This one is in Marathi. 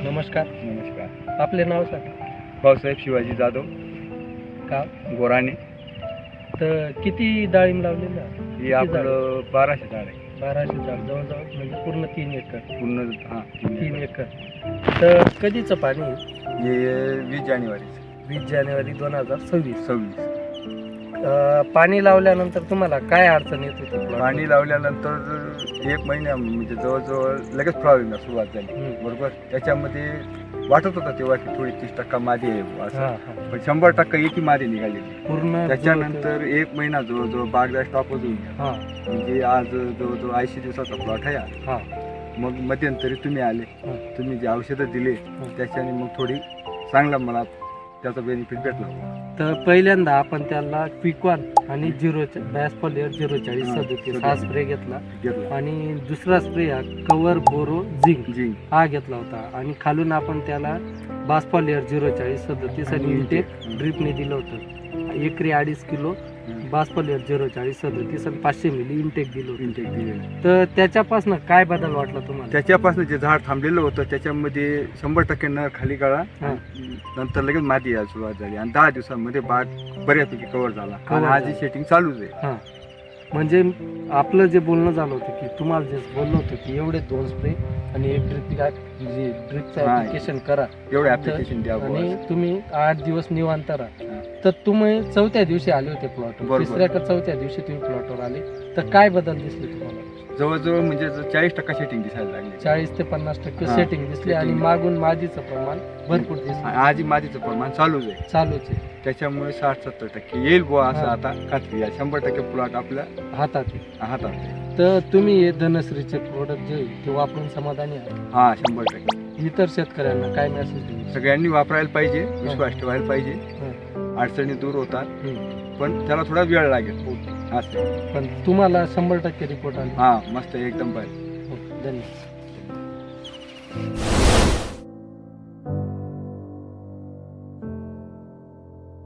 नमस्कार. नमस्कार. आपले नाव सांगा. भाऊसाहेब शिवाजी जाधव, गाव गोराणे. तर किती डाळिंब लावलेलं आहे? हे आपलं 1200 झाड आहे. 1200 झाड जवळजवळ म्हणजे पूर्ण 3 एकर. पूर्ण 3 एकर. तर कधीचं पाणी आहे? हे 20 जानेवारी 20 जानेवारी 2026. 26. पाणी लावल्यानंतर तुम्हाला काय अडचण येत होती plot पाणी मध्ये? लावल्यानंतर 1 महिन्या म्हणजे जवळजवळ लगेच फ्लॉवरिंगला सुरुवात झाली. बरोबर. त्याच्यामध्ये वाटत होतं तेव्हा की थोडी 30% मादी आहे बुवा हा, असं, हा. पण 100% एकी मादी निघाली. पूर्ण त्याच्यानंतर 1 महिना जवळजवळ बागदार स्टॉपच होऊन गेला. हा, म्हणजे आज जवळजवळ 80 दिवसाचा प्लॉट आहे. हा, मग मध्यंतरी तुम्ही आले, हा. तुम्ही जे औषधं दिले त्याच्याने मग थोडी चांगला मला त्याचा बेनिफिट भेटला. तर पहिल्यांदा आपण त्याला क्विकॉन आणि बॅसफॉलियर 04037 हा स्प्रे घेतला आणि दुसरा स्प्रे हा कवर बोरो झिंक हा घेतला होता आणि खालून आपण त्याला बासफॉलियर 04037 आणि इंटेक ड्रिपने दिलं होतं. एकरी 2.5 किलो बासफॉलियर 04037 आणि 500 मिली इंटेक दिलं होतं. तर त्याच्यापासून काय बदल वाटला तुम्हाला? त्याच्यापासून जे झाड थांबलेलं होतं त्याच्यामध्ये 100% न खाली गळा, हा. नंतर लगेच माती यायला सुरुवात झाली आणि 10 दिवसांमध्ये बाग बऱ्यापैकी कव्हर झाला. Cover आणि आज झाला. सेटिंग चालूच आहे. हां, म्हणजे आपलं जे बोलणं झालं होतं की तुम्हाला जे बोललो होतं की एवढे 2 स्प्रे आणि एक ड्रिपचं हा. ऍप्लिकेशन करा एवढं ऍप्लिकेशन द्यावं. आणि तुम्ही 8 दिवस निवांत राहा. तर तुम्ही 4थ्या दिवशी आले होते प्लॉटवर. बरोबर. 3ऱ्या का 4थ्या दिवशी तुम्ही प्लॉटवर आले. तर काय बदल दिसले तुम्हाला? जवळजवळ म्हणजे 40% सेटिंग दिसायला लागली. 40 ते 50% हा, सेटिंग दिसली आणि setting. मागून मादीचं प्रमाण भरपूर दिसलं. आजही मातीचं प्रमाण चालूच आहे. चालूच आहे. त्याच्यामुळे 60-70% येईल बुवा असं हा. आता खात्री आहे. 100% प्लॉट आपल्या हातात आहे. हातात आहे. तर तुम्ही हे धनश्रीचे प्रोडक्ट जे आहे ते वापरून समाधानी आहे. हा 100%. इतर शेतकऱ्यांना काय मेसेज देऊ? सगळ्यांनी वापरायला पाहिजे, विश्वास ठेवायला पाहिजे. हं. अडचणी दूर होतात, हं. पण त्याला थोडा वेळ लागेल. असं. पण तुम्हाला 100% रिपोर्ट आले. हा मस्त एकदम पाहिजे. धन्यवाद.